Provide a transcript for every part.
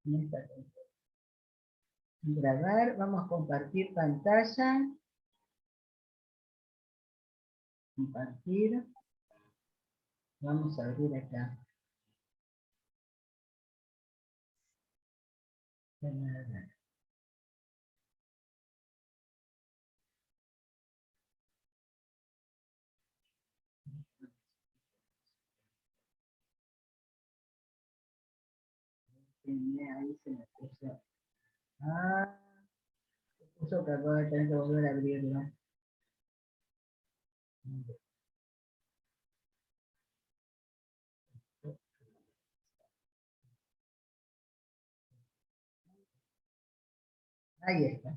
en esta grabar, vamos a compartir pantalla. Compartir. Vamos a abrir acá. Ahí se me puso. Ah, se puso que acabo de tener que volver a abrirlo. Ahí está.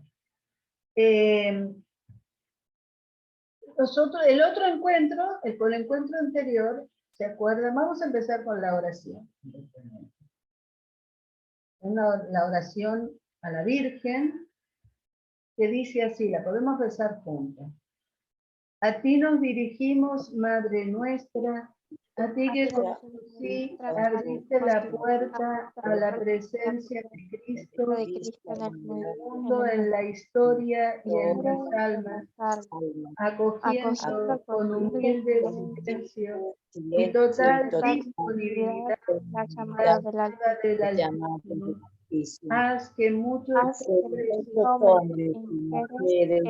Nosotros, el otro encuentro, con el encuentro anterior, ¿se acuerdan? Vamos a empezar con la oración. La oración a la Virgen, que dice así, la podemos rezar juntos. A ti nos dirigimos, Madre nuestra, a ti que con tu sí abriste la puerta a la presencia de Cristo en el mundo, en la historia y en las almas, acogiendo con humilde silencio y total disponibilidad la llamada del Altísimo. Haz que muchos hombres y mujeres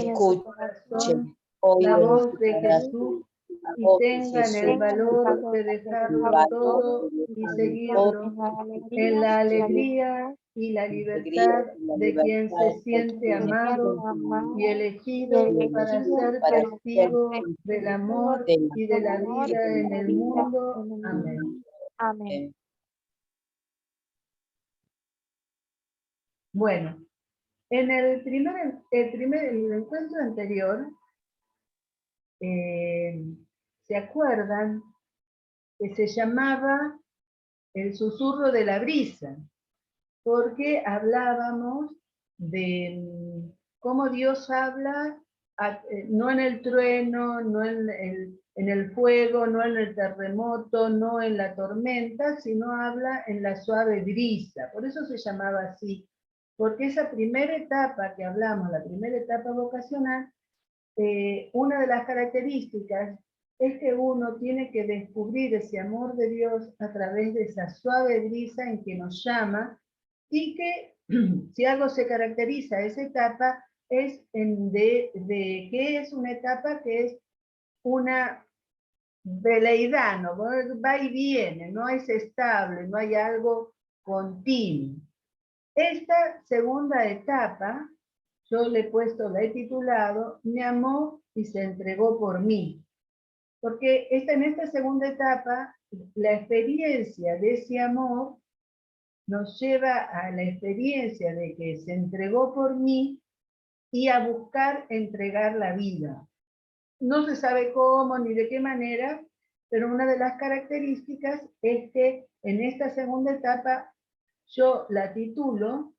escuchen la voz de Jesús y tengan el valor de dejarlo todo y seguirlo en la alegría y la libertad de quien se siente amado y elegido para ser testigo del amor y de la vida en el mundo. Amén. Amén. Bueno, en el encuentro anterior, ¿se acuerdan? Que se llamaba el susurro de la brisa, porque hablábamos de cómo Dios habla, no en el trueno, no en el fuego, no en el terremoto, no en la tormenta, sino habla en la suave brisa. Por eso se llamaba así, porque esa primera etapa que hablamos, la primera etapa vocacional, una de las características es que uno tiene que descubrir ese amor de Dios a través de esa suave brisa en que nos llama, y que si algo se caracteriza esa etapa es de que es una etapa que es una veleidad, ¿no? Va y viene, no es estable, no hay algo continuo. Esta segunda etapa yo le he titulado, me amó y se entregó por mí. Porque en esta segunda etapa, la experiencia de ese amor nos lleva a la experiencia de que se entregó por mí y a buscar entregar la vida. No se sabe cómo ni de qué manera, pero una de las características es que en esta segunda etapa yo la titulo,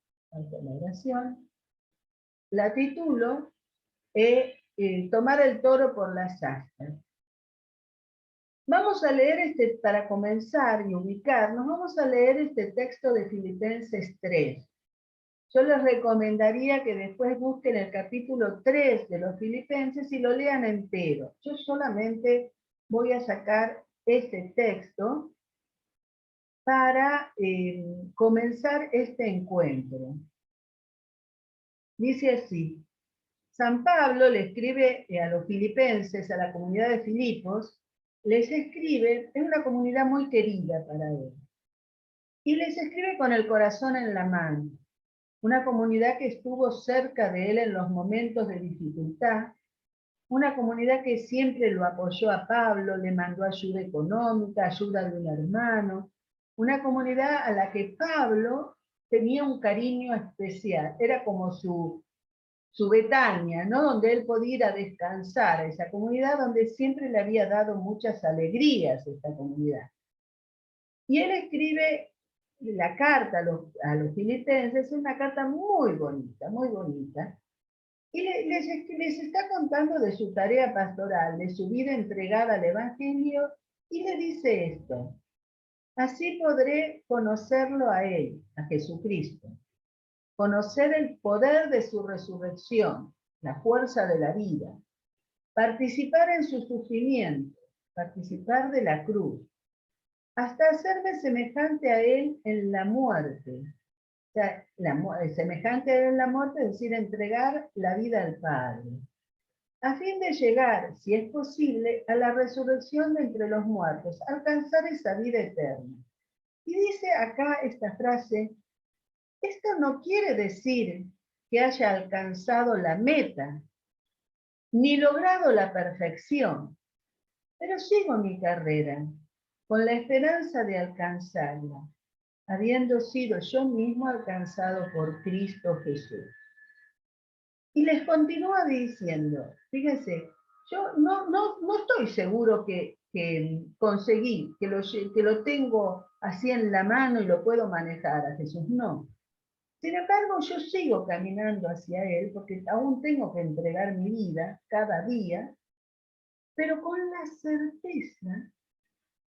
tomar el toro por las astas. Vamos a leer para comenzar y ubicarnos, vamos a leer este texto de Filipenses 3. Yo les recomendaría que después busquen el capítulo 3 de los Filipenses y lo lean entero. Yo solamente voy a sacar este texto para comenzar este encuentro. Dice así: San Pablo le escribe a los filipenses, a la comunidad de Filipos, les escribe, es una comunidad muy querida para él, y les escribe con el corazón en la mano. Una comunidad que estuvo cerca de él en los momentos de dificultad, una comunidad que siempre lo apoyó a Pablo, le mandó ayuda económica, ayuda de un hermano, una comunidad a la que Pablo tenía un cariño especial, era como su Betania, ¿no? Donde él podía ir a descansar, esa comunidad donde siempre le había dado muchas alegrías esta comunidad. Y él escribe la carta a los filipenses, es una carta muy bonita, y les está contando de su tarea pastoral, de su vida entregada al Evangelio, y le dice esto: Así podré conocerlo a Él, a Jesucristo, conocer el poder de su resurrección, la fuerza de la vida, participar en su sufrimiento, participar de la cruz, hasta hacerme semejante a Él en la muerte. O sea, semejante a Él en la muerte, es decir, entregar la vida al Padre, a fin de llegar, si es posible, a la resurrección de entre los muertos, alcanzar esa vida eterna. Y dice acá esta frase: esto no quiere decir que haya alcanzado la meta, ni logrado la perfección, pero sigo mi carrera con la esperanza de alcanzarla, habiendo sido yo mismo alcanzado por Cristo Jesús. Y les continúa diciendo, fíjense, yo no estoy seguro que conseguí, que lo tengo así en la mano y lo puedo manejar a Jesús, no. Sin embargo, yo sigo caminando hacia Él porque aún tengo que entregar mi vida cada día, pero con la certeza,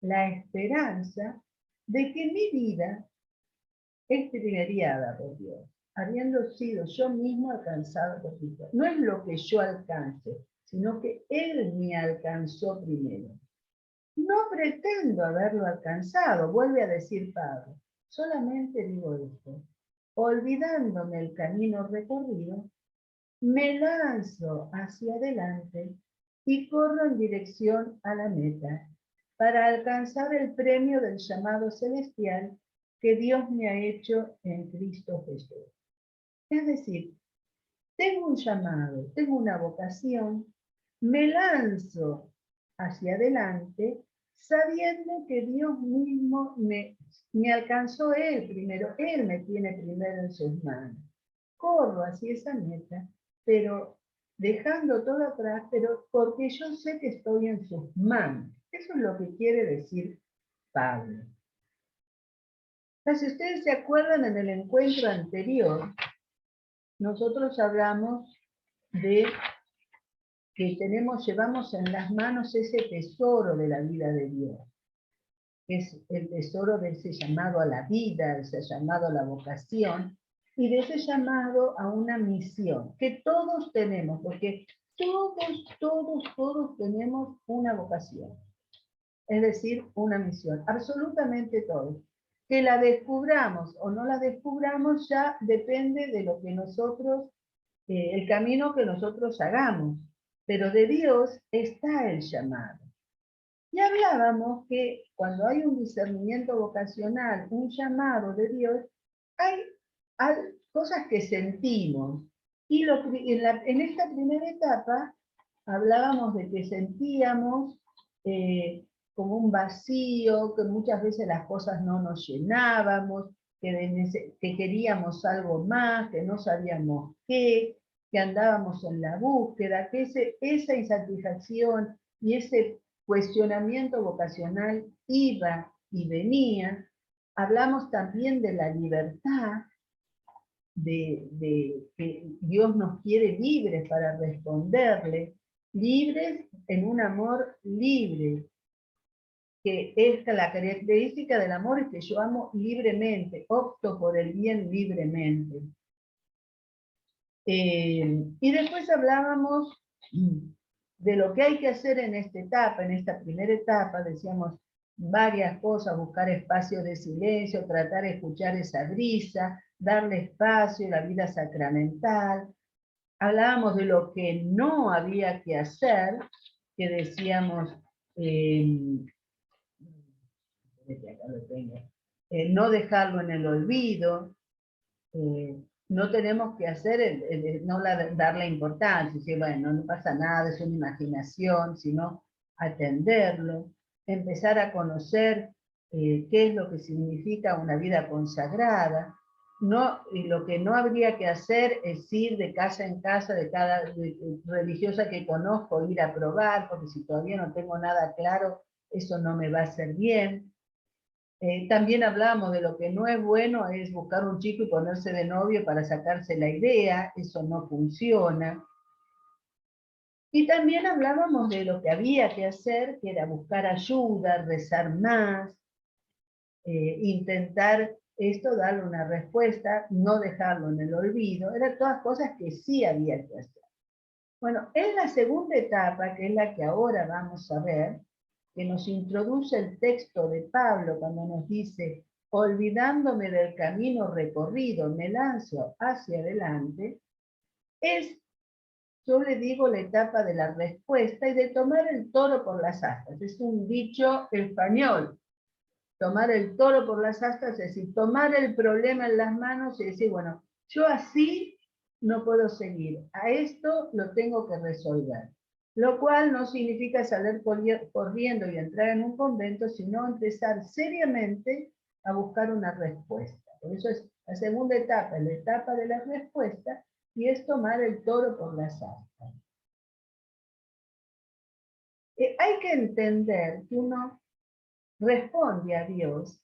la esperanza de que mi vida es privilegiada por Dios, habiendo sido yo mismo alcanzado por Cristo. No es lo que yo alcance, sino que Él me alcanzó primero. No pretendo haberlo alcanzado, vuelve a decir Pablo, solamente digo esto: olvidándome el camino recorrido, me lanzo hacia adelante y corro en dirección a la meta, para alcanzar el premio del llamado celestial que Dios me ha hecho en Cristo Jesús. Es decir, tengo un llamado, tengo una vocación, me lanzo hacia adelante sabiendo que Dios mismo me alcanzó Él primero, Él me tiene primero en sus manos. Corro hacia esa meta, pero dejando todo atrás, pero porque yo sé que estoy en sus manos. Eso es lo que quiere decir Pablo. Si ustedes se acuerdan, en el encuentro anterior, nosotros hablamos de que llevamos en las manos ese tesoro de la vida de Dios. Es el tesoro de ese llamado a la vida, de ese llamado a la vocación, y de ese llamado a una misión, que todos tenemos, porque todos tenemos una vocación. Es decir, una misión, absolutamente todos. Que la descubramos o no la descubramos ya depende de lo que nosotros, el camino que nosotros hagamos. Pero de Dios está el llamado. Y hablábamos que cuando hay un discernimiento vocacional, un llamado de Dios, hay cosas que sentimos. Y en esta primera etapa hablábamos de que sentíamos como un vacío, que muchas veces las cosas no nos llenábamos, que queríamos algo más, que no sabíamos qué, que andábamos en la búsqueda, que esa insatisfacción y ese cuestionamiento vocacional iba y venía. Hablamos también de la libertad, de que Dios nos quiere libres para responderle, libres en un amor libre, que es la característica del amor, es que yo amo libremente, opto por el bien libremente. Y después hablábamos de lo que hay que hacer en esta etapa, en esta primera etapa, decíamos varias cosas: buscar espacio de silencio, tratar de escuchar esa brisa, darle espacio a la vida sacramental. Hablábamos de lo que no había que hacer, que decíamos, no dejarlo en el olvido, no tenemos que hacer, no darle importancia, decir, bueno, no pasa nada, es una imaginación, sino atenderlo, empezar a conocer qué es lo que significa una vida consagrada. Y lo que no habría que hacer es ir de casa en casa de cada religiosa que conozco, ir a probar, porque si todavía no tengo nada claro, eso no me va a hacer bien. También hablamos de lo que no es bueno, es buscar un chico y ponerse de novio para sacarse la idea, eso no funciona. Y también hablábamos de lo que había que hacer, que era buscar ayuda, rezar más, intentar esto, darle una respuesta, no dejarlo en el olvido, eran todas cosas que sí había que hacer. Bueno, en la segunda etapa, que es la que ahora vamos a ver, que nos introduce el texto de Pablo cuando nos dice, olvidándome del camino recorrido, me lanzo hacia adelante, es, yo le digo, la etapa de la respuesta y de tomar el toro por las astas. Es un dicho español. Tomar el toro por las astas, es decir, tomar el problema en las manos y decir, bueno, yo así no puedo seguir, a esto lo tengo que resolver. Lo cual no significa salir corriendo y entrar en un convento, sino empezar seriamente a buscar una respuesta. Por eso es la segunda etapa, la etapa de la respuesta, y es tomar el toro por las astas. Hay que entender que uno responde a Dios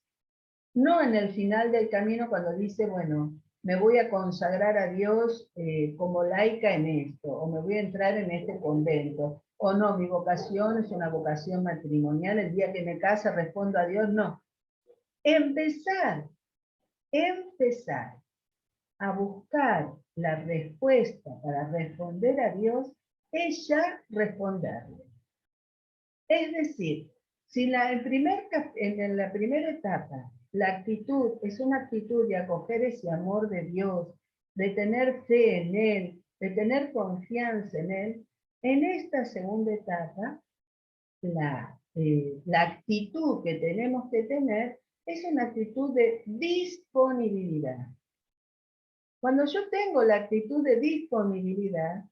no en el final del camino cuando dice, bueno, me voy a consagrar a Dios como laica en esto, o me voy a entrar en este convento, o no, mi vocación es una vocación matrimonial, el día que me case respondo a Dios, no. Empezar a buscar la respuesta para responder a Dios es ya responderle. Es decir, si en la primera etapa la actitud es una actitud de acoger ese amor de Dios, de tener fe en Él, de tener confianza en Él, en esta segunda etapa la actitud que tenemos que tener es una actitud de disponibilidad. Cuando yo tengo la actitud de disponibilidad,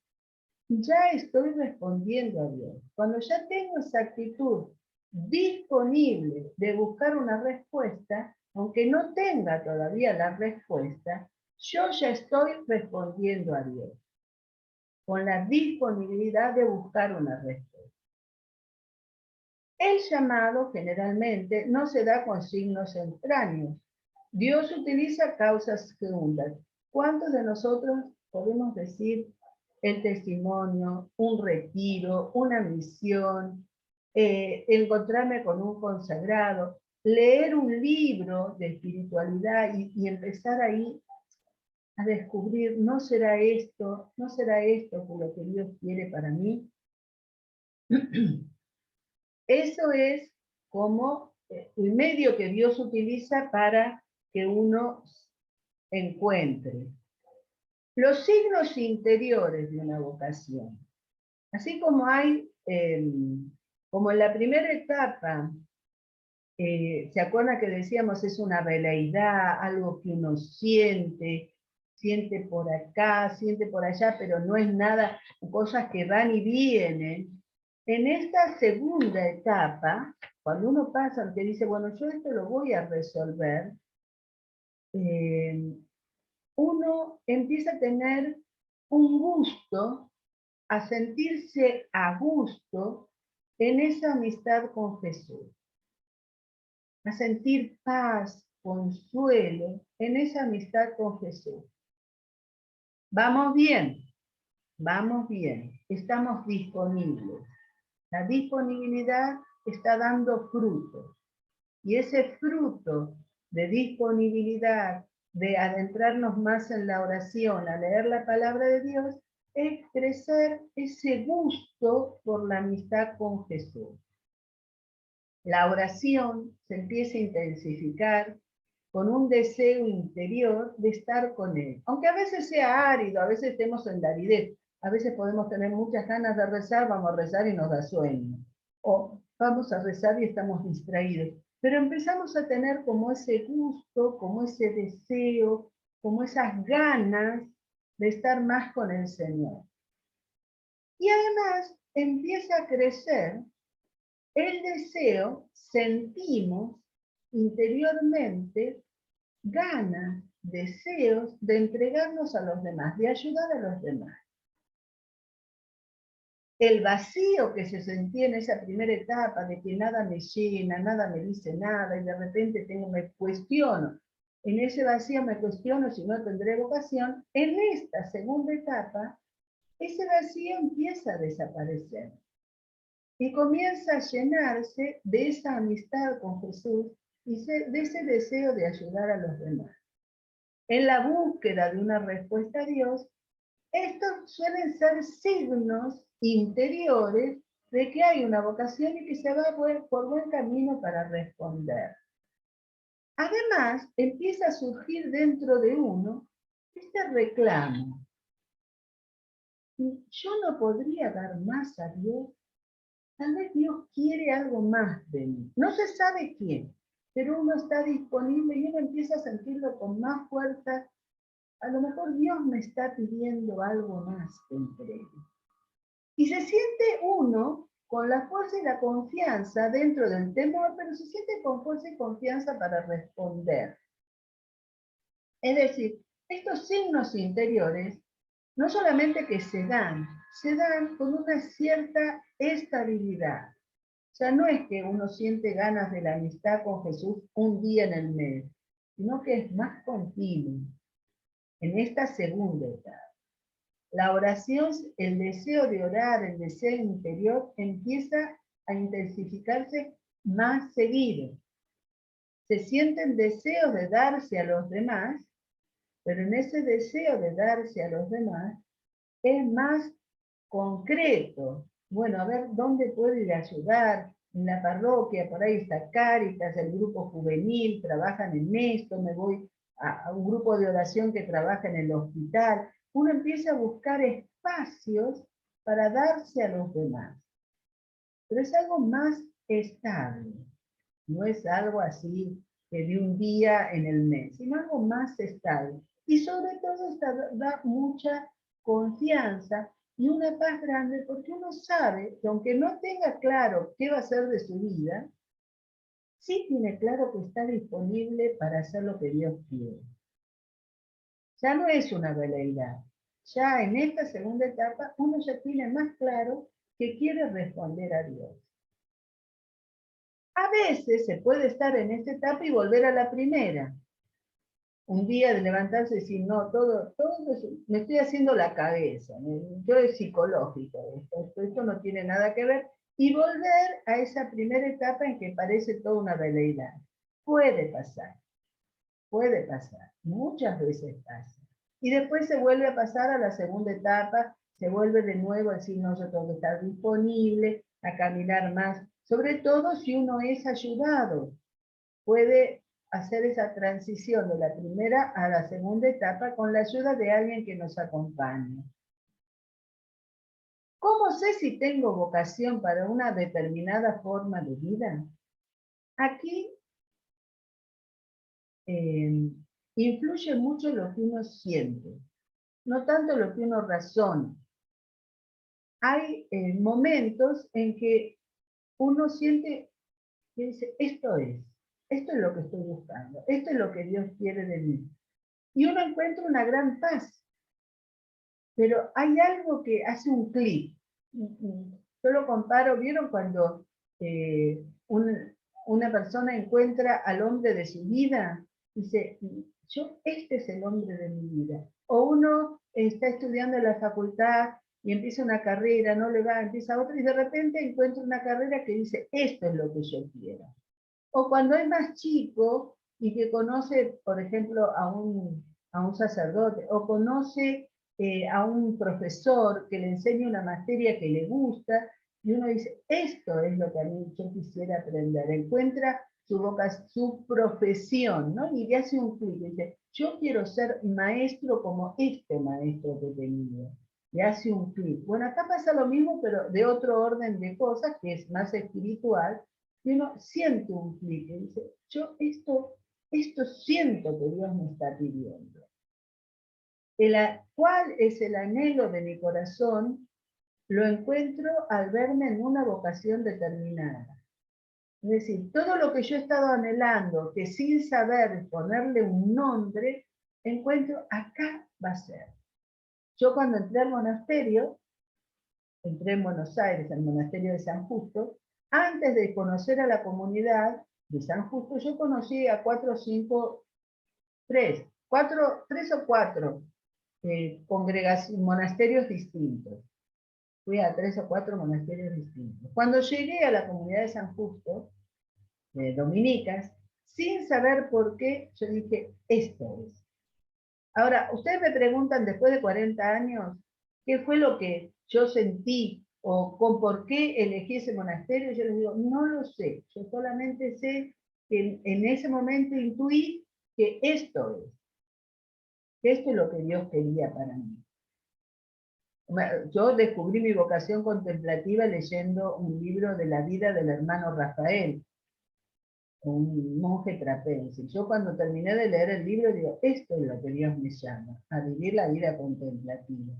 ya estoy respondiendo a Dios. Cuando ya tengo esa actitud disponible de buscar una respuesta, aunque no tenga todavía la respuesta, yo ya estoy respondiendo a Dios, con la disponibilidad de buscar una respuesta. El llamado generalmente no se da con signos extraños. Dios utiliza causas segundas. ¿Cuántos de nosotros podemos decir el testimonio, un retiro, una misión, encontrarme con un consagrado, leer un libro de espiritualidad y empezar ahí a descubrir, ¿no será esto por lo que Dios quiere para mí? Eso es como el medio que Dios utiliza para que uno encuentre los signos interiores de una vocación. Así como hay, como en la primera etapa, ¿se acuerdan que decíamos es una veleidad, algo que uno siente por acá, siente por allá, pero no es nada, cosas que van y vienen? En esta segunda etapa, cuando uno pasa, que dice, bueno, yo esto lo voy a resolver, uno empieza a tener un gusto, a sentirse a gusto en esa amistad con Jesús, a sentir paz, consuelo en esa amistad con Jesús. Vamos bien, estamos disponibles. La disponibilidad está dando frutos. Y ese fruto de disponibilidad, de adentrarnos más en la oración, a leer la palabra de Dios, es crecer ese gusto por la amistad con Jesús. La oración se empieza a intensificar con un deseo interior de estar con Él. Aunque a veces sea árido, a veces estemos en la aridez, a veces podemos tener muchas ganas de rezar, vamos a rezar y nos da sueño. O vamos a rezar y estamos distraídos. Pero empezamos a tener como ese gusto, como ese deseo, como esas ganas de estar más con el Señor. Y además empieza a crecer el deseo, sentimos interiormente ganas, deseos de entregarnos a los demás, de ayudar a los demás. El vacío que se sentía en esa primera etapa de que nada me llena, nada me dice nada, y de repente me cuestiono. En ese vacío me cuestiono si no tendré vocación. En esta segunda etapa, ese vacío empieza a desaparecer. Y comienza a llenarse de esa amistad con Jesús de ese deseo de ayudar a los demás. En la búsqueda de una respuesta a Dios, estos suelen ser signos interiores de que hay una vocación y que se va por buen camino para responder. Además, empieza a surgir dentro de uno este reclamo. Yo no podría dar más a Dios. Tal vez Dios quiere algo más de mí. No se sabe quién, pero uno está disponible y uno empieza a sentirlo con más fuerza. A lo mejor Dios me está pidiendo algo más que entregue. Y se siente uno con la fuerza y la confianza dentro del temor, pero se siente con fuerza y confianza para responder. Es decir, estos signos interiores no solamente que se dan con una cierta estabilidad. O sea, no es que uno siente ganas de la amistad con Jesús un día en el mes, sino que es más continuo en esta segunda etapa. La oración, el deseo de orar, el deseo interior, empieza a intensificarse más seguido. Se sienten deseos de darse a los demás, pero en ese deseo de darse a los demás es más concreto. Bueno, a ver, ¿dónde puedo ir a ayudar? En la parroquia, por ahí está Cáritas, el grupo juvenil, trabajan en esto, me voy a un grupo de oración que trabaja en el hospital. Uno empieza a buscar espacios para darse a los demás. Pero es algo más estable. No es algo así de un día en el mes, sino algo más estable. Y sobre todo da mucha confianza y una paz grande porque uno sabe que aunque no tenga claro qué va a hacer de su vida, sí tiene claro que está disponible para hacer lo que Dios quiere. Ya no es una veleidad. Ya en esta segunda etapa uno ya tiene más claro que quiere responder a Dios. A veces se puede estar en esta etapa y volver a la primera. Un día de levantarse y decir, no, todo me estoy haciendo la cabeza, yo es psicológico, esto no tiene nada que ver, y volver a esa primera etapa en que parece toda una veleidad. Puede pasar, muchas veces pasa. Y después se vuelve a pasar a la segunda etapa, se vuelve de nuevo a decir, no, yo tengo que estar disponible, a caminar más, sobre todo si uno es ayudado, puede hacer esa transición de la primera a la segunda etapa con la ayuda de alguien que nos acompañe. ¿Cómo sé si tengo vocación para una determinada forma de vida? Aquí influye mucho lo que uno siente, no tanto lo que uno razona. Hay momentos en que uno siente que dice, esto es lo que estoy buscando, esto es lo que Dios quiere de mí. Y uno encuentra una gran paz. Pero hay algo que hace un clic. Yo lo comparo, ¿vieron cuando una persona encuentra al hombre de su vida? Dice, este es el hombre de mi vida. O uno está estudiando en la facultad y empieza una carrera, no le va, empieza otra y de repente encuentra una carrera que dice, esto es lo que yo quiero. O cuando es más chico y que conoce, por ejemplo, a un sacerdote, o conoce a un profesor que le enseña una materia que le gusta, y uno dice, esto es lo que a mí yo quisiera aprender. Encuentra su profesión, ¿no? Y le hace un clic, dice, yo quiero ser maestro como este maestro que tenía. Le hace un clic. Bueno, acá pasa lo mismo, pero de otro orden de cosas, que es más espiritual, y uno siente un clic y dice, yo esto siento que Dios me está pidiendo. ¿Cuál es el anhelo de mi corazón? Lo encuentro al verme en una vocación determinada. Es decir, todo lo que yo he estado anhelando, que sin saber ponerle un nombre, encuentro, acá va a ser. Yo cuando entré al monasterio, entré en Buenos Aires, al monasterio de San Justo, antes de conocer a la comunidad de San Justo, yo conocí a 4 o 5, 3 o 4 monasterios distintos. Fui a 3 o 4 monasterios distintos. Cuando llegué a la comunidad de San Justo, de dominicas, sin saber por qué, yo dije, esto es. Ahora, ustedes me preguntan después de 40 años, ¿qué fue lo que yo sentí o por qué elegí ese monasterio? Yo les digo, no lo sé, yo solamente sé que en ese momento intuí que esto es lo que Dios quería para mí. Yo descubrí mi vocación contemplativa leyendo un libro de la vida del hermano Rafael, un monje trapense. Yo cuando terminé de leer el libro digo, esto es lo que Dios me llama, a vivir la vida contemplativa.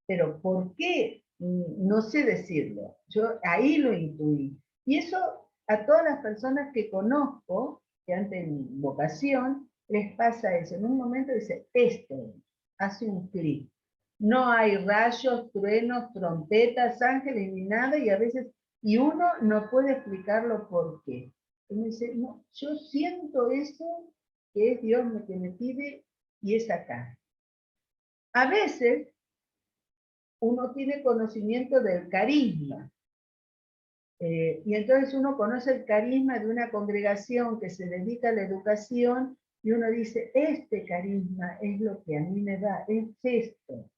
Pero ¿por qué? No sé decirlo. Yo ahí lo intuí. Y eso a todas las personas que conozco, que han tenido vocación, les pasa eso. En un momento dice, esto hace un clic. No hay rayos, truenos, trompetas, ángeles ni nada, y uno no puede explicarlo por qué. Y me dice, no, yo siento eso que es Dios que me pide y es acá. A veces uno tiene conocimiento del carisma. Y entonces uno conoce el carisma de una congregación que se dedica a la educación y uno dice, este carisma es lo que a mí me da, es esto.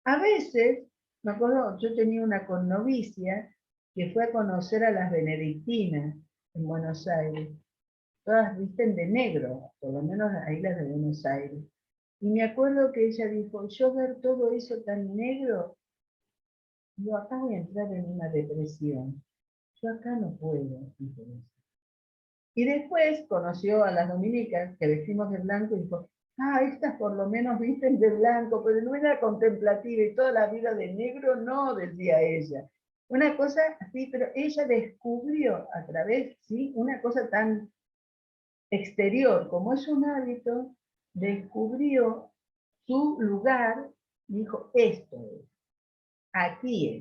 A veces, me acuerdo, yo tenía una connovicia que fue a conocer a las benedictinas en Buenos Aires. Todas visten de negro, por lo menos ahí las de Buenos Aires. Y me acuerdo que ella dijo, yo ver todo eso tan negro, yo acá voy a entrar en una depresión. Yo acá no puedo. Y después conoció a las dominicas que vestimos de blanco y dijo, estas por lo menos visten de blanco, pero no era contemplativa y toda la vida de negro, no, decía ella. Una cosa así, pero ella descubrió a través, ¿sí? Una cosa tan exterior como es un hábito, descubrió su lugar y dijo, esto es, aquí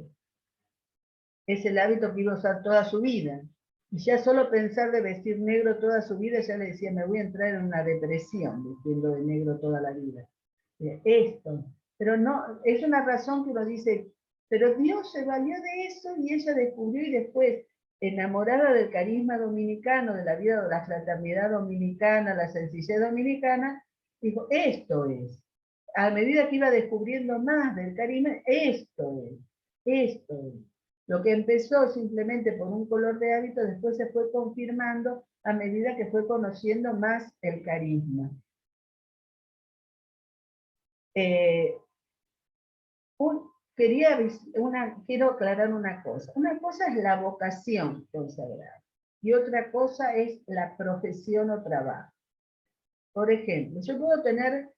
es. Es el hábito que iba a usar toda su vida. Y ya solo pensar de vestir negro toda su vida, ya le decía, me voy a entrar en una depresión vistiendo de negro toda la vida. Esto. Pero no, es una razón que uno dice, pero Dios se valió de eso y ella descubrió y después, enamorada del carisma dominicano, de la vida de la fraternidad dominicana, la sencillez dominicana, dijo, esto es. A medida que iba descubriendo más del carisma, esto es. Lo que empezó simplemente por un color de hábito, después se fue confirmando a medida que fue conociendo más el carisma. Quiero aclarar una cosa. Una cosa es la vocación consagrada y otra cosa es la profesión o trabajo. Por ejemplo, yo puedo tener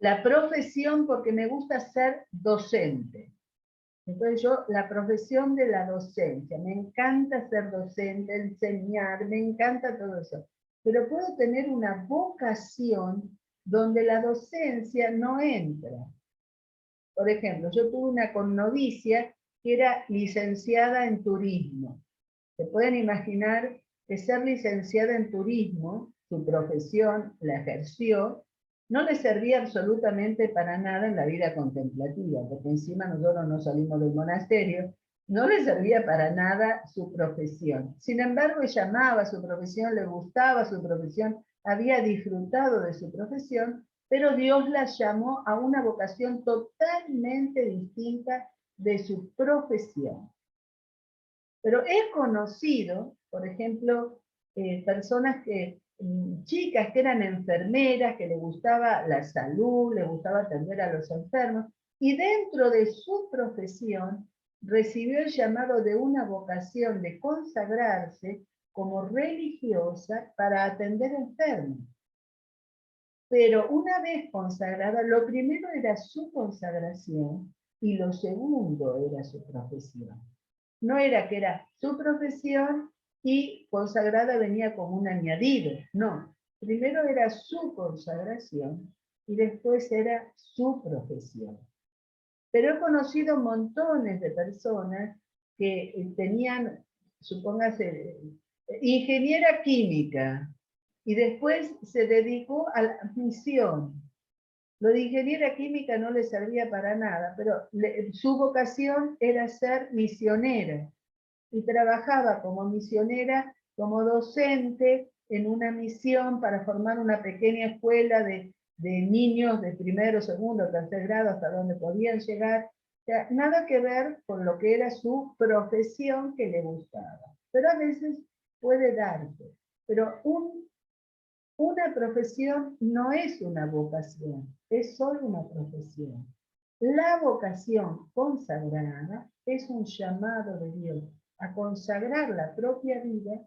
la profesión porque me gusta ser docente. Entonces la profesión de la docencia, me encanta ser docente, enseñar, me encanta todo eso. Pero puedo tener una vocación donde la docencia no entra. Por ejemplo, yo tuve una connovicia que era licenciada en turismo. Se pueden imaginar que ser licenciada en turismo, su profesión la ejerció, no le servía absolutamente para nada en la vida contemplativa, porque encima nosotros no salimos del monasterio, no le servía para nada su profesión. Sin embargo, ella amaba su profesión, le gustaba su profesión, había disfrutado de su profesión, pero Dios la llamó a una vocación totalmente distinta de su profesión. Pero he conocido, por ejemplo, personas chicas que eran enfermeras, que les gustaba la salud, les gustaba atender a los enfermos, y dentro de su profesión recibió el llamado de una vocación de consagrarse como religiosa para atender enfermos. Pero una vez consagrada, lo primero era su consagración y lo segundo era su profesión. No era que era su profesión y consagrada venía como un añadido, no. Primero era su consagración y después era su profesión. Pero he conocido montones de personas que tenían, supóngase, ingeniera química y después se dedicó a la misión. Lo de ingeniera química no le servía para nada, pero su vocación era ser misionera y trabajaba como misionera como docente en una misión para formar una pequeña escuela de niños de primero, segundo, tercer grado, hasta donde podían llegar. O sea, nada que ver con lo que era su profesión que le gustaba. Pero a veces puede darse. Pero una profesión no es una vocación, es solo una profesión. La vocación consagrada es un llamado de Dios a consagrar la propia vida,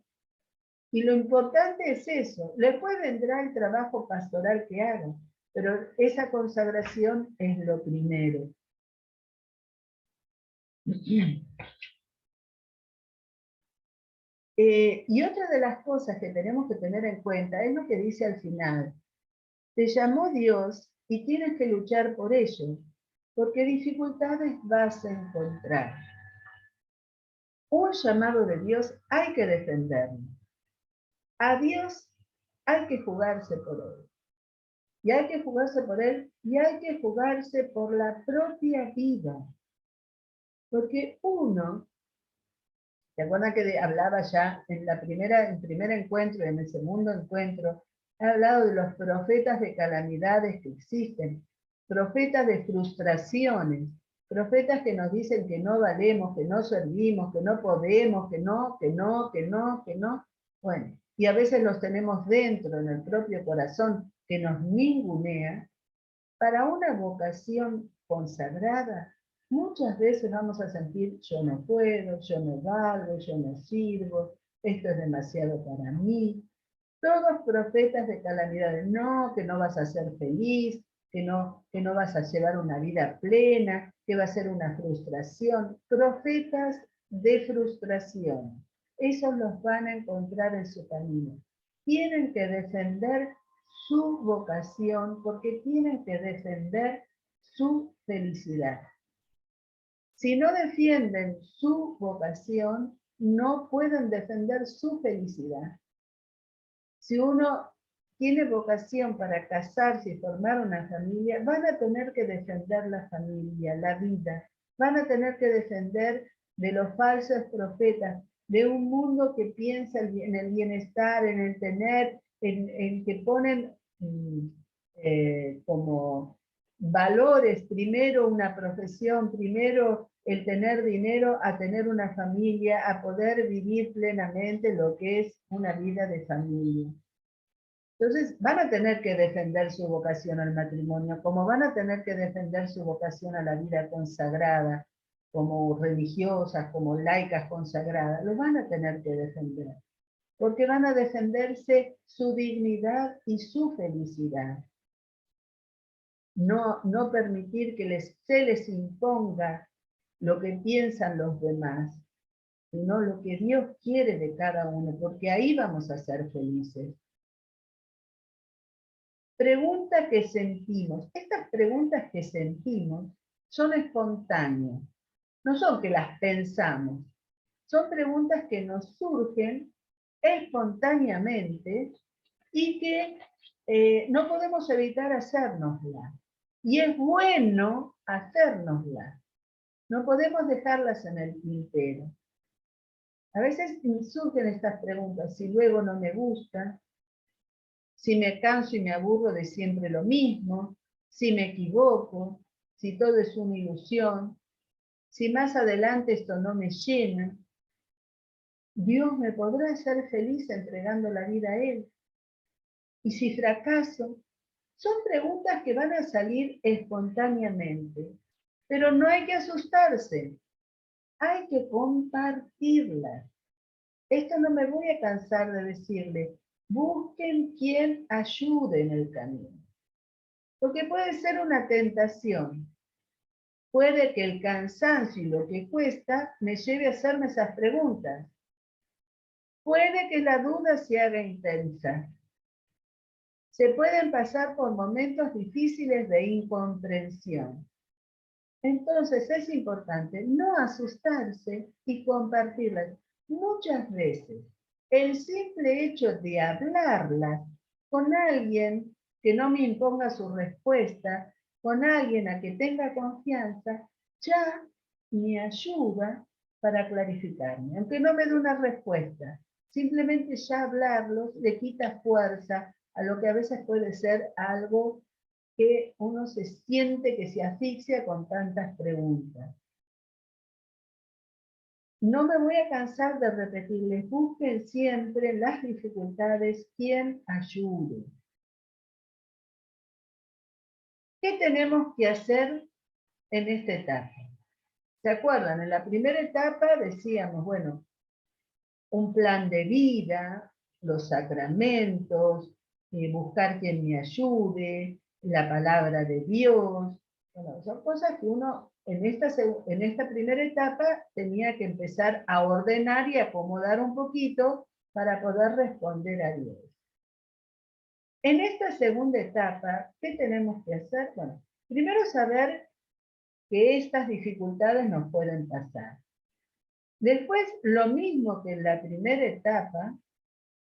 y lo importante es eso. Después vendrá el trabajo pastoral que haga, pero esa consagración es lo primero. Y otra de las cosas que tenemos que tener en cuenta es lo que dice al final. Te llamó Dios y tienes que luchar por ello, porque dificultades vas a encontrar. Un llamado de Dios hay que defenderlo. A Dios hay que jugarse por él. Y hay que jugarse por él y hay que jugarse por la propia vida. Porque uno, ¿te acuerdas que hablaba ya en el primer encuentro y en el segundo encuentro? He hablado de los profetas de calamidades que existen, profetas de frustraciones, profetas que nos dicen que no valemos, que no servimos, que no podemos, que no. Bueno, y a veces los tenemos dentro, en el propio corazón, que nos ningunea. Para una vocación consagrada, muchas veces vamos a sentir, yo no puedo, yo no valgo, yo no sirvo, esto es demasiado para mí. Todos profetas de calamidades, no, que no vas a ser feliz, que no vas a llevar una vida plena, que va a ser una frustración. Profetas de frustración. Esos los van a encontrar en su camino. Tienen que defender su vocación porque tienen que defender su felicidad. Si no defienden su vocación, no pueden defender su felicidad. Si uno tiene vocación para casarse y formar una familia, van a tener que defender la familia, la vida. Van a tener que defender de los falsos profetas, de un mundo que piensa en el bienestar, en el tener, en que ponen como valores, primero una profesión, primero el tener dinero, a tener una familia, a poder vivir plenamente lo que es una vida de familia. Entonces van a tener que defender su vocación al matrimonio, como van a tener que defender su vocación a la vida consagrada, como religiosas, como laicas consagradas, lo van a tener que defender, porque van a defenderse su dignidad y su felicidad. No permitir que se les imponga lo que piensan los demás, sino lo que Dios quiere de cada uno, porque ahí vamos a ser felices. Preguntas que sentimos. Estas preguntas que sentimos son espontáneas, no son que las pensamos, son preguntas que nos surgen espontáneamente y que no podemos evitar hacérnoslas. Y es bueno hacérnoslas. No podemos dejarlas en el tintero. A veces surgen estas preguntas, si luego no me gusta, si me canso y me aburro de siempre lo mismo, si me equivoco, si todo es una ilusión, si más adelante esto no me llena, ¿Dios me podrá hacer feliz entregando la vida a Él? Y si fracaso, son preguntas que van a salir espontáneamente, pero no hay que asustarse, hay que compartirlas. Esto no me voy a cansar de decirle, busquen quien ayude en el camino. Porque puede ser una tentación. Puede que el cansancio y lo que cuesta me lleve a hacerme esas preguntas. Puede que la duda se haga intensa. Se pueden pasar por momentos difíciles de incomprensión. Entonces es importante no asustarse y compartirlas. Muchas veces el simple hecho de hablarlas con alguien que no me imponga su respuesta, con alguien a que tenga confianza, ya me ayuda para clarificarme. Aunque no me dé una respuesta, simplemente ya hablarlos le quita fuerza a lo que a veces puede ser algo que uno se siente que se asfixia con tantas preguntas. No me voy a cansar de repetirles, busquen siempre en las dificultades quien ayude. ¿Qué tenemos que hacer en esta etapa? ¿Se acuerdan? En la primera etapa decíamos, bueno, un plan de vida, los sacramentos, buscar quien me ayude, la palabra de Dios. Bueno, son cosas que uno en esta primera etapa tenía que empezar a ordenar y acomodar un poquito para poder responder a Dios. En esta segunda etapa, ¿qué tenemos que hacer? Bueno, primero saber que estas dificultades nos pueden pasar. Después, lo mismo que en la primera etapa,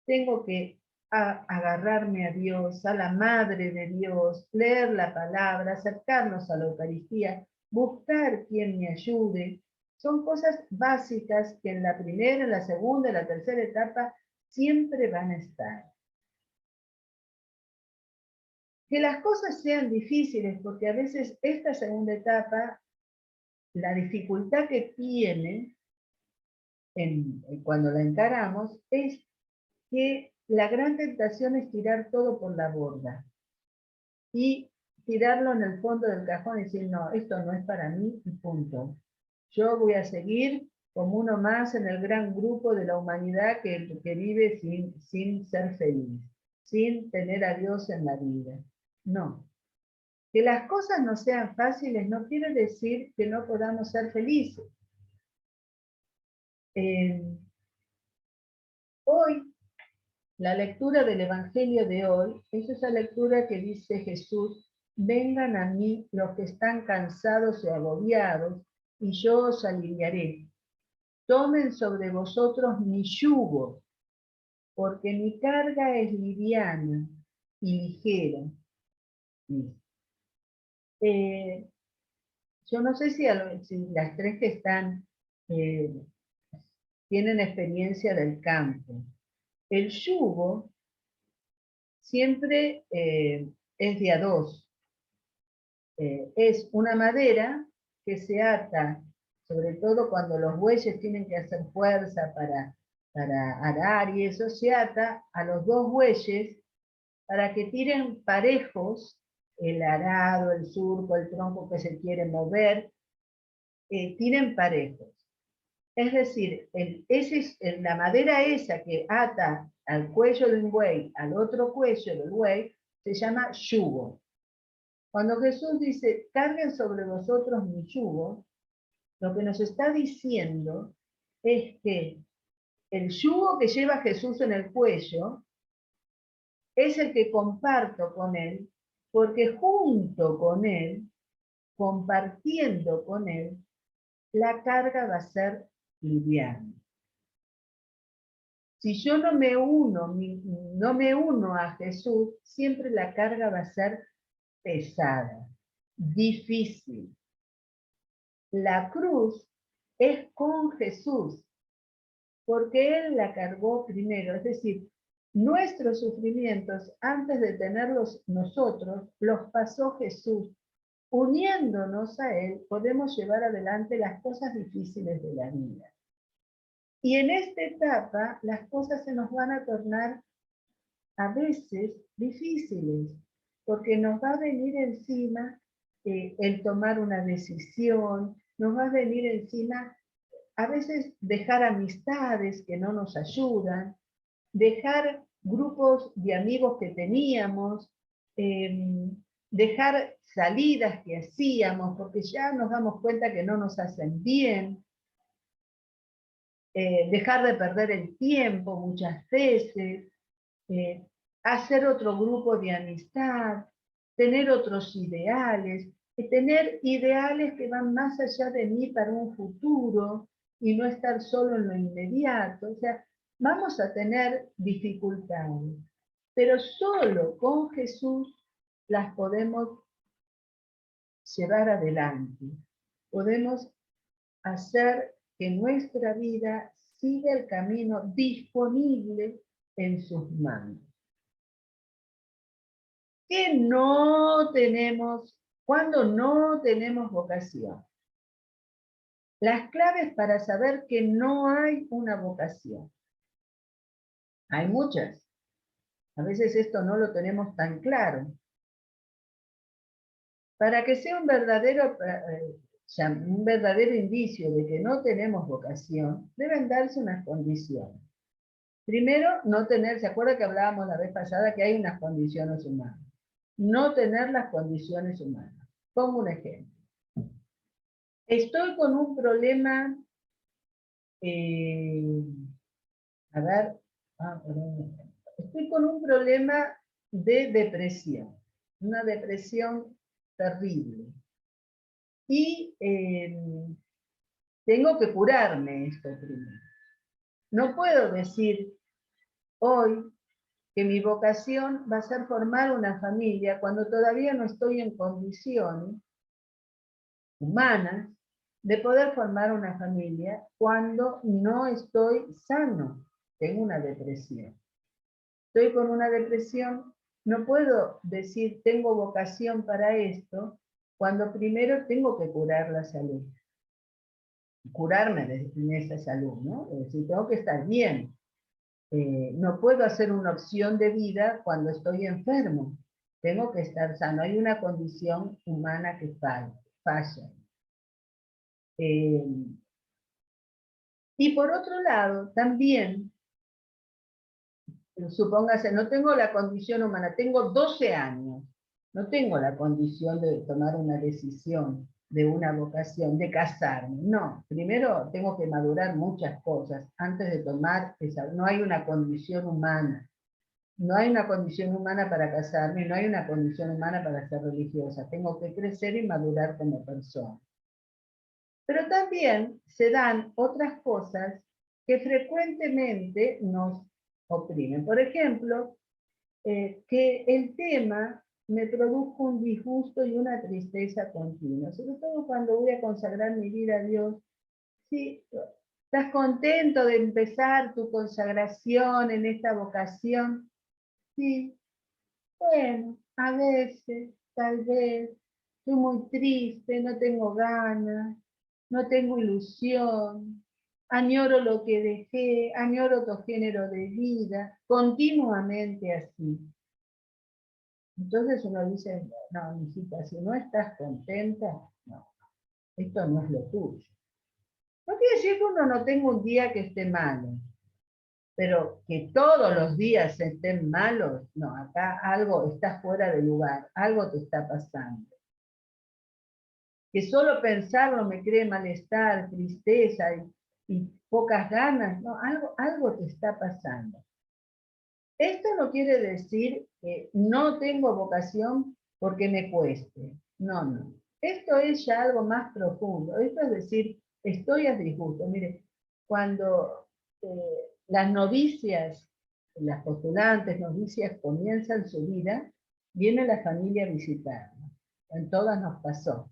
tengo que agarrarme a Dios, a la Madre de Dios, leer la palabra, acercarnos a la Eucaristía, buscar quien me ayude. Son cosas básicas que en la primera, en la segunda, en la tercera etapa siempre van a estar. Que las cosas sean difíciles, porque a veces esta segunda etapa, la dificultad que tiene cuando la encaramos es que la gran tentación es tirar todo por la borda y tirarlo en el fondo del cajón y decir, no, esto no es para mí y punto. Yo voy a seguir como uno más en el gran grupo de la humanidad que vive sin ser feliz, sin tener a Dios en la vida. No. Que las cosas no sean fáciles no quiere decir que no podamos ser felices. Hoy, la lectura del Evangelio de hoy es esa lectura que dice Jesús, vengan a mí los que están cansados y agobiados, y yo os aliviaré. Tomen sobre vosotros mi yugo, porque mi carga es liviana y ligera. Yo no sé si las tres que están tienen experiencia del campo. El yugo siempre es de a dos. Es una madera que se ata, sobre todo cuando los bueyes tienen que hacer fuerza para arar y eso, se ata a los dos bueyes para que tiren parejos el arado, el surco, el tronco que se quiere mover, tiren parejos. Es decir, la madera esa que ata al cuello de un buey al otro cuello del buey se llama yugo. Cuando Jesús dice, carguen sobre vosotros mi yugo, lo que nos está diciendo es que el yugo que lleva Jesús en el cuello es el que comparto con él, porque junto con él, compartiendo con él, la carga va a ser liviana. Si yo no me uno a Jesús, siempre la carga va a ser pesada, difícil. La cruz es con Jesús, porque Él la cargó primero. Es decir, nuestros sufrimientos, antes de tenerlos nosotros, los pasó Jesús. Uniéndonos a Él, podemos llevar adelante las cosas difíciles de la vida. Y en esta etapa, las cosas se nos van a tornar a veces difíciles, porque nos va a venir encima el tomar una decisión, nos va a venir encima a veces dejar amistades que no nos ayudan, dejar grupos de amigos que teníamos, dejar salidas que hacíamos porque ya nos damos cuenta que no nos hacen bien, dejar de perder el tiempo muchas veces, hacer otro grupo de amistad, tener otros ideales, tener ideales que van más allá de mí para un futuro y no estar solo en lo inmediato. O sea, vamos a tener dificultades, pero solo con Jesús las podemos llevar adelante. Podemos hacer que nuestra vida siga el camino disponible en sus manos. Que no tenemos, cuando no tenemos vocación. Las claves para saber que no hay una vocación. Hay muchas. A veces esto no lo tenemos tan claro. Para que sea un verdadero indicio de que no tenemos vocación, deben darse unas condiciones. Primero, no tener, ¿se acuerda que hablábamos la vez pasada que hay unas condiciones humanas? No tener las condiciones humanas. Pongo un ejemplo. Estoy con un problema, estoy con un problema de depresión, una depresión terrible. Y tengo que curarme esto primero. No puedo decir hoy que mi vocación va a ser formar una familia cuando todavía no estoy en condiciones humanas de poder formar una familia, cuando no estoy sano, tengo una depresión. Estoy con una depresión, no puedo decir tengo vocación para esto, cuando primero tengo que curar la salud. Curarme en esa salud, ¿no? Es decir, tengo que estar bien. No puedo hacer una opción de vida cuando estoy enfermo. Tengo que estar sano. Hay una condición humana que falla. Y por otro lado, también, supóngase, no tengo la condición humana, tengo 12 años, no tengo la condición de tomar una decisión, de una vocación, de casarme. No, primero tengo que madurar muchas cosas antes de tomar esa. No hay una condición humana. No hay una condición humana para casarme, no hay una condición humana para ser religiosa. Tengo que crecer y madurar como persona. Pero también se dan otras cosas que frecuentemente nos oprimen. Por ejemplo, que el tema me produjo un disgusto y una tristeza continua, sobre todo cuando voy a consagrar mi vida a Dios. Sí, ¿estás contento de empezar tu consagración en esta vocación? Sí, bueno, a veces, tal vez, estoy muy triste, no tengo ganas, no tengo ilusión, añoro lo que dejé, añoro otro género de vida, continuamente así. Entonces uno dice, no, mijita, si no estás contenta, no, esto no es lo tuyo. No quiere decir que uno no tenga un día que esté malo, pero que todos los días estén malos, no, acá algo está fuera de lugar, algo te está pasando. Que solo pensarlo me cree malestar, tristeza y pocas ganas, no, algo te está pasando. Esto no quiere decir que no tengo vocación porque me cueste, no, no. Esto es ya algo más profundo, esto es decir, estoy a disgusto. Mire, cuando las novicias, las postulantes, novicias comienzan su vida, viene la familia a visitarnos. En todas nos pasó.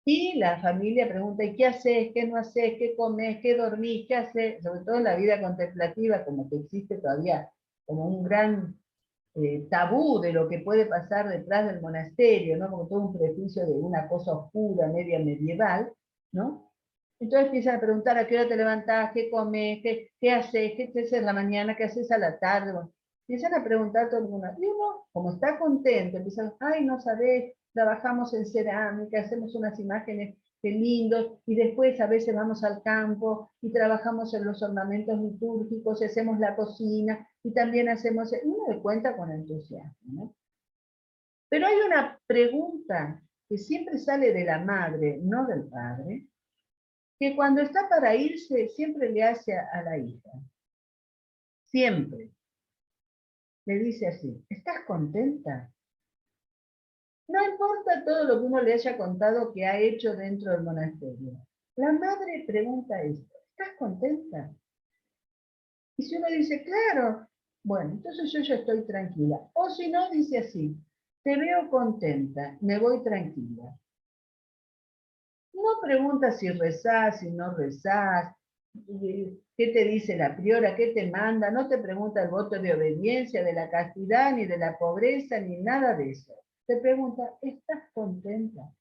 Y la familia pregunta, ¿y qué haces? ¿Qué no haces? ¿Qué comes? ¿Qué dormís? ¿Qué haces? Sobre todo en la vida contemplativa, como que existe todavía como un gran tabú de lo que puede pasar detrás del monasterio, ¿no? Como todo un prejuicio de una cosa oscura, media medieval, ¿no? Entonces empiezan a preguntar a qué hora te levantás, qué comes, qué haces, qué haces en la mañana, qué haces a la tarde. Bueno, empiezan a preguntar todo el mundo. Y uno, como está contento, empieza, ay, no sabés, trabajamos en cerámica, hacemos unas imágenes qué lindos, y después a veces vamos al campo y trabajamos en los ornamentos litúrgicos, y hacemos la cocina, y también hacemos, y uno le cuenta con entusiasmo, ¿no? Pero hay una pregunta que siempre sale de la madre, no del padre, que cuando está para irse siempre le hace a la hija. Siempre. Le dice así, ¿estás contenta? No importa todo lo que uno le haya contado que ha hecho dentro del monasterio. La madre pregunta esto, ¿estás contenta? Y si uno dice, claro, bueno, entonces yo ya estoy tranquila. O si no, dice así, te veo contenta, me voy tranquila. No pregunta si rezás, si no rezás, ¿Qué te dice la priora? ¿Qué te manda? No te pregunta el voto de obediencia, de la castidad, ni de la pobreza, ni nada de eso. Te pregunta, ¿estás contenta?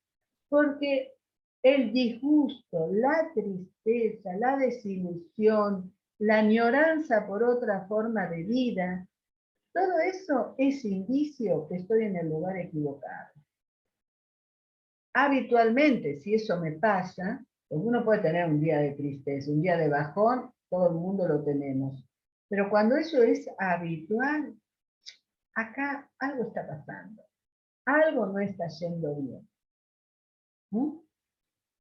Porque el disgusto, la tristeza, la desilusión, la añoranza por otra forma de vida, todo eso es indicio que estoy en el lugar equivocado. Habitualmente, si eso me pasa, pues uno puede tener un día de tristeza, un día de bajón, todo el mundo lo tenemos. Pero cuando eso es habitual, acá algo está pasando. Algo no está yendo bien. ¿Mm?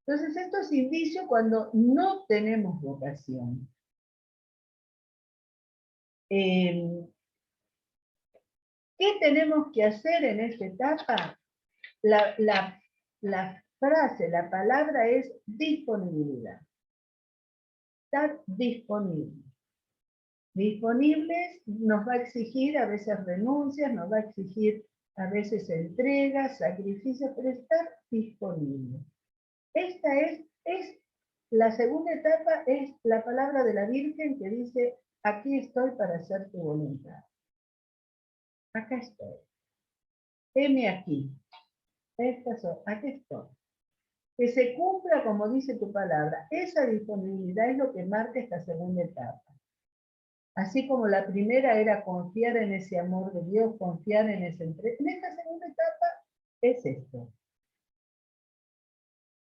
Entonces, esto es indicio cuando no tenemos vocación. ¿Qué tenemos que hacer en esta etapa? La frase, la palabra es disponibilidad. Estar disponible. Disponibles nos va a exigir a veces renuncias, nos va a exigir a veces entregas, sacrificios, pero estar disponible. Esta es la segunda etapa, es la palabra de la Virgen que dice, aquí estoy para hacer tu voluntad. Acá estoy. Heme aquí. Aquí estoy. Que se cumpla como dice tu palabra. Esa disponibilidad es lo que marca esta segunda etapa. Así como la primera era confiar en ese amor de Dios, confiar en ese entrega. En esta segunda etapa es esto.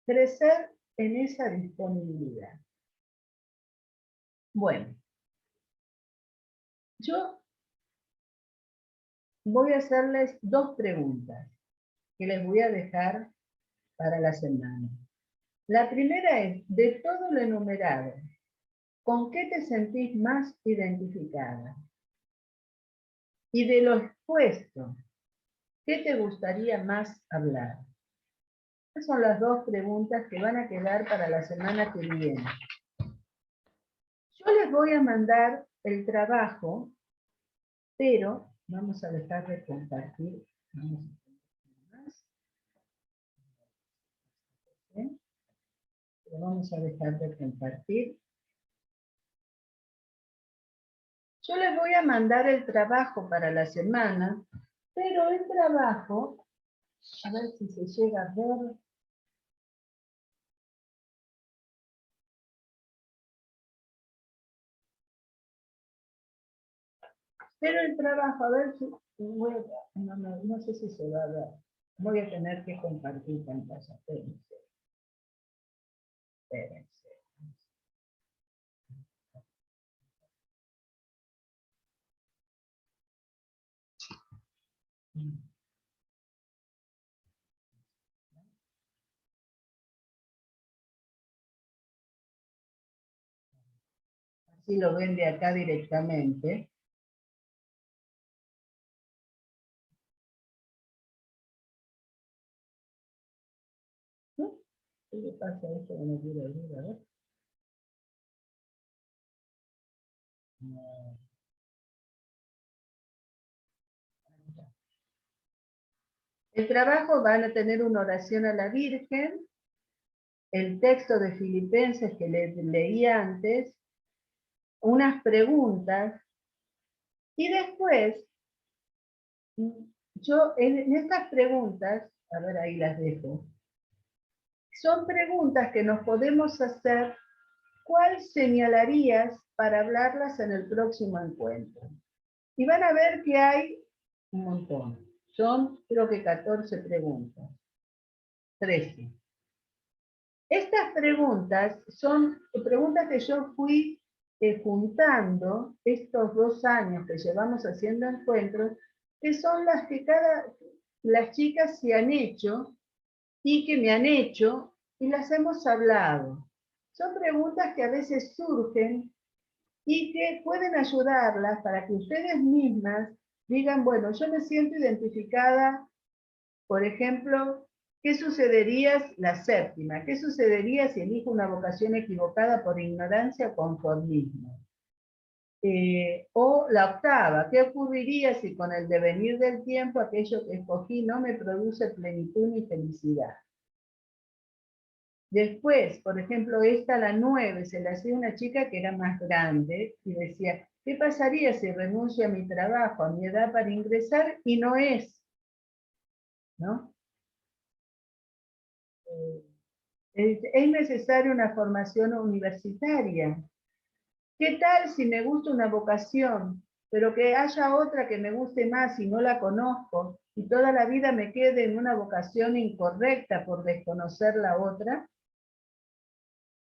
Crecer en esa disponibilidad. Bueno, yo voy a hacerles dos preguntas que les voy a dejar para la semana. La primera es, de todo lo enumerado, ¿con qué te sentís más identificada? Y de lo expuesto, ¿qué te gustaría más hablar? Esas son las dos preguntas que van a quedar para la semana que viene. Yo les voy a mandar el trabajo, pero vamos a dejar de compartir. Vamos a dejar de compartir. Yo les voy a mandar el trabajo para la semana, pero el trabajo, a ver si se llega a ver. Pero el trabajo, a ver si, no sé si se va a ver. Voy a tener que compartir pantalla. Espérense. Así lo ven de acá directamente. ¿No? ¿Qué le pasa a esto que no quiere abrir? A ver. No. El trabajo van a tener una oración a la Virgen, el texto de Filipenses que les leí antes, unas preguntas, y después, yo en estas preguntas, a ver ahí las dejo, son preguntas que nos podemos hacer, ¿cuál señalarías para hablarlas en el próximo encuentro? Y van a ver que hay un montón, son creo que 14 preguntas, 13. Estas preguntas son preguntas que yo fui juntando estos 2 años que llevamos haciendo encuentros, que son las que las chicas se han hecho y que me han hecho y las hemos hablado. Son preguntas que a veces surgen y que pueden ayudarlas para que ustedes mismas digan, bueno, yo me siento identificada, por ejemplo, ¿qué sucedería la séptima? ¿Qué sucedería si elijo una vocación equivocada por ignorancia o conformismo? O la octava, ¿qué ocurriría si con el devenir del tiempo aquello que escogí no me produce plenitud ni felicidad? Después, por ejemplo, esta, la 9, se la hacía una chica que era más grande y decía, ¿qué pasaría si renuncio a mi trabajo, a mi edad para ingresar y no es? ¿No? Es necesaria una formación universitaria. ¿Qué tal si me gusta una vocación, pero que haya otra que me guste más y no la conozco, y toda la vida me quede en una vocación incorrecta por desconocer la otra?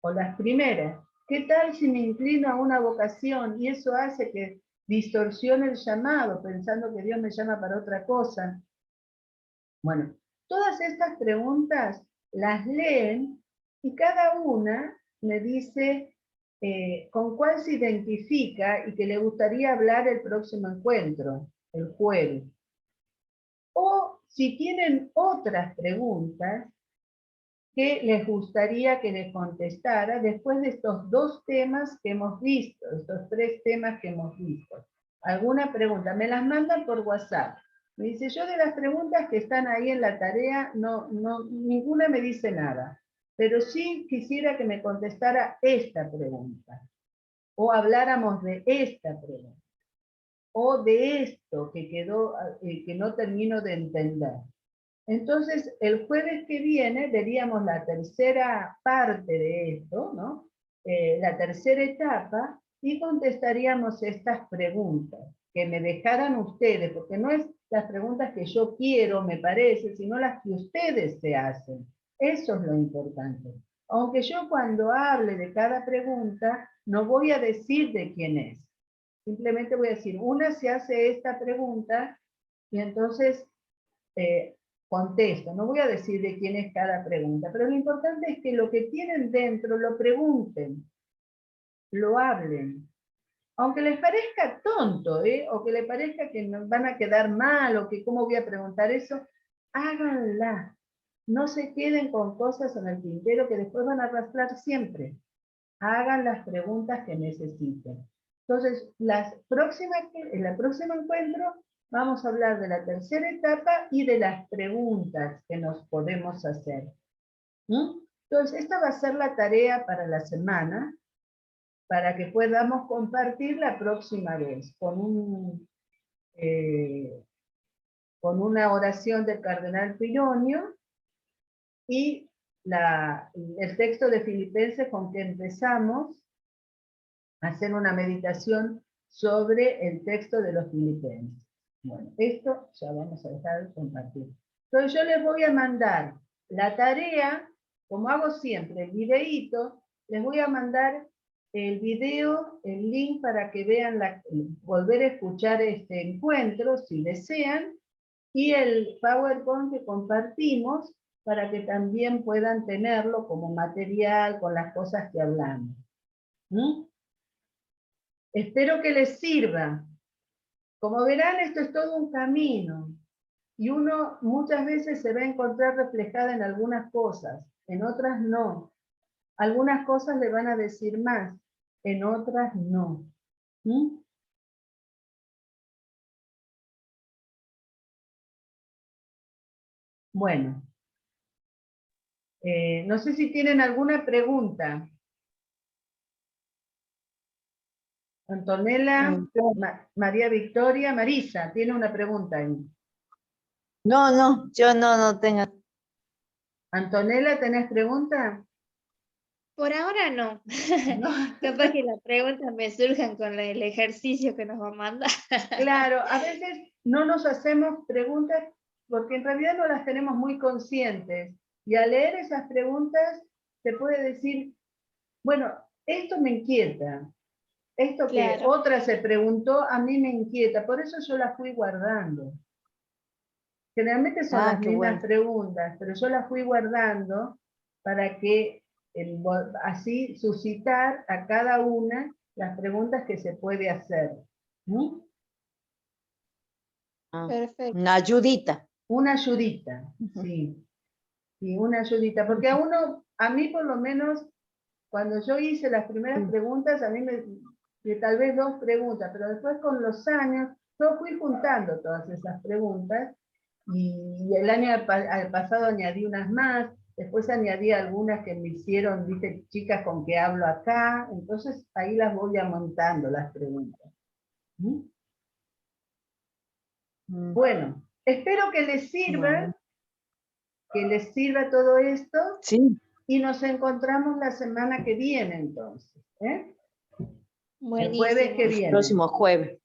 O las primeras. ¿Qué tal si me inclino a una vocación y eso hace que distorsione el llamado, pensando que Dios me llama para otra cosa? Bueno, todas estas preguntas las leen y cada una me dice con cuál se identifica y que le gustaría hablar el próximo encuentro, el jueves. O si tienen otras preguntas que les gustaría que les contestara después de estos dos temas que hemos visto, estos tres temas que hemos visto. ¿Alguna pregunta? Me las mandan por WhatsApp. Me dice, yo de las preguntas que están ahí en la tarea, ninguna me dice nada. Pero sí quisiera que me contestara esta pregunta. O habláramos de esta pregunta. O de esto que quedó, que no termino de entender. Entonces, el jueves que viene veríamos la tercera parte de esto, ¿no? La tercera etapa, y contestaríamos estas preguntas que me dejaran ustedes, porque no es las preguntas que yo quiero, me parece, sino las que ustedes se hacen. Eso es lo importante. Aunque yo cuando hable de cada pregunta, no voy a decir de quién es. Simplemente voy a decir, una se hace esta pregunta, y entonces contesto. No voy a decir de quién es cada pregunta, pero lo importante es que lo que tienen dentro lo pregunten, lo hablen. Aunque les parezca tonto, o que les parezca que nos van a quedar mal, o que cómo voy a preguntar eso, háganla. No se queden con cosas en el tintero que después van a arrastrar siempre. Hagan las preguntas que necesiten. Entonces, en el próximo encuentro vamos a hablar de la tercera etapa y de las preguntas que nos podemos hacer. Entonces, esta va a ser la tarea para la semana, para que podamos compartir la próxima vez con una oración del cardenal Pironio y el texto de Filipenses con que empezamos a hacer una meditación sobre el texto de los Filipenses. Bueno, esto ya vamos a dejar de compartir. Entonces yo les voy a mandar la tarea, como hago siempre, el videíto, les voy a mandar el video, el link para que vean, volver a escuchar este encuentro, si desean, y el PowerPoint que compartimos, para que también puedan tenerlo como material con las cosas que hablamos. Espero que les sirva. Como verán, esto es todo un camino. Y uno muchas veces se va a encontrar reflejada en algunas cosas, en otras no. Algunas cosas le van a decir más, en otras no. Bueno, no sé si tienen alguna pregunta. Antonella, María Victoria, Marisa, tiene una pregunta ahí. No, yo no tengo. Antonella, ¿tenés pregunta? Por ahora no. No. Capaz que las preguntas me surjan con el ejercicio que nos va a mandar. Claro, a veces no nos hacemos preguntas porque en realidad no las tenemos muy conscientes. Y al leer esas preguntas se puede decir, bueno, esto me inquieta. Esto que Claro. otra se preguntó, a mí me inquieta. Por eso yo las fui guardando. Generalmente son las mismas preguntas, pero yo las fui guardando para que así suscitar a cada una las preguntas que se puede hacer. Perfecto. Una ayudita. Una ayudita, sí. Sí, una ayudita. Porque a mí por lo menos, cuando yo hice las primeras preguntas, a mí tal vez dos preguntas, pero después con los años, yo fui juntando todas esas preguntas y el año pasado añadí unas más, Después añadí algunas que me hicieron, viste, chicas con que hablo acá. Entonces ahí las voy montando las preguntas. ¿Mm? Bueno, espero que les sirva, todo esto. Sí. Y nos encontramos la semana que viene entonces. El jueves que El viene. próximo jueves.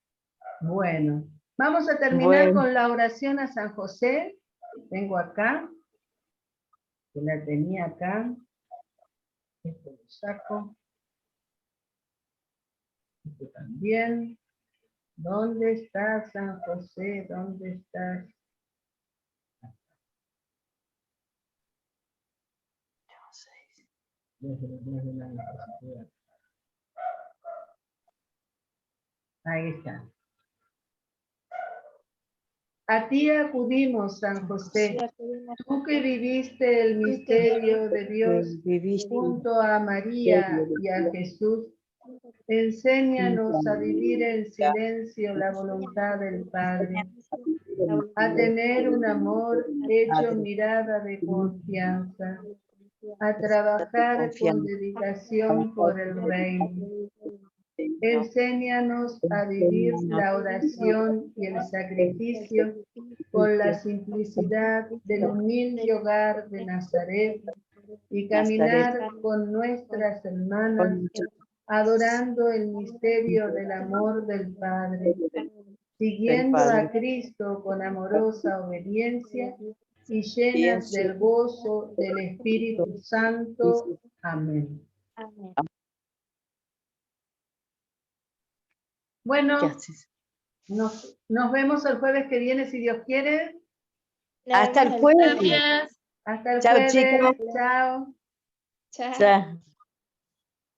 Bueno, vamos a terminar Bueno. con la oración a San José. Tengo acá, que la tenía acá. Esto lo saco. Esto también. ¿Dónde está San José? ¿Dónde estás? Desde la necesidad. Ahí está. A ti acudimos, San José, tú que viviste el misterio de Dios junto a María y a Jesús. Enséñanos a vivir en silencio la voluntad del Padre, a tener un amor hecho mirada de confianza, a trabajar con dedicación por el reino. Enséñanos a vivir la oración y el sacrificio con la simplicidad del humilde hogar de Nazaret y caminar con nuestras hermanas adorando el misterio del amor del Padre, siguiendo a Cristo con amorosa obediencia y llenas del gozo del Espíritu Santo. Amén. Bueno, nos vemos el jueves que viene, si Dios quiere. Hasta el jueves. Hasta el Chao, jueves. chicos. Chao. Chao. Chao.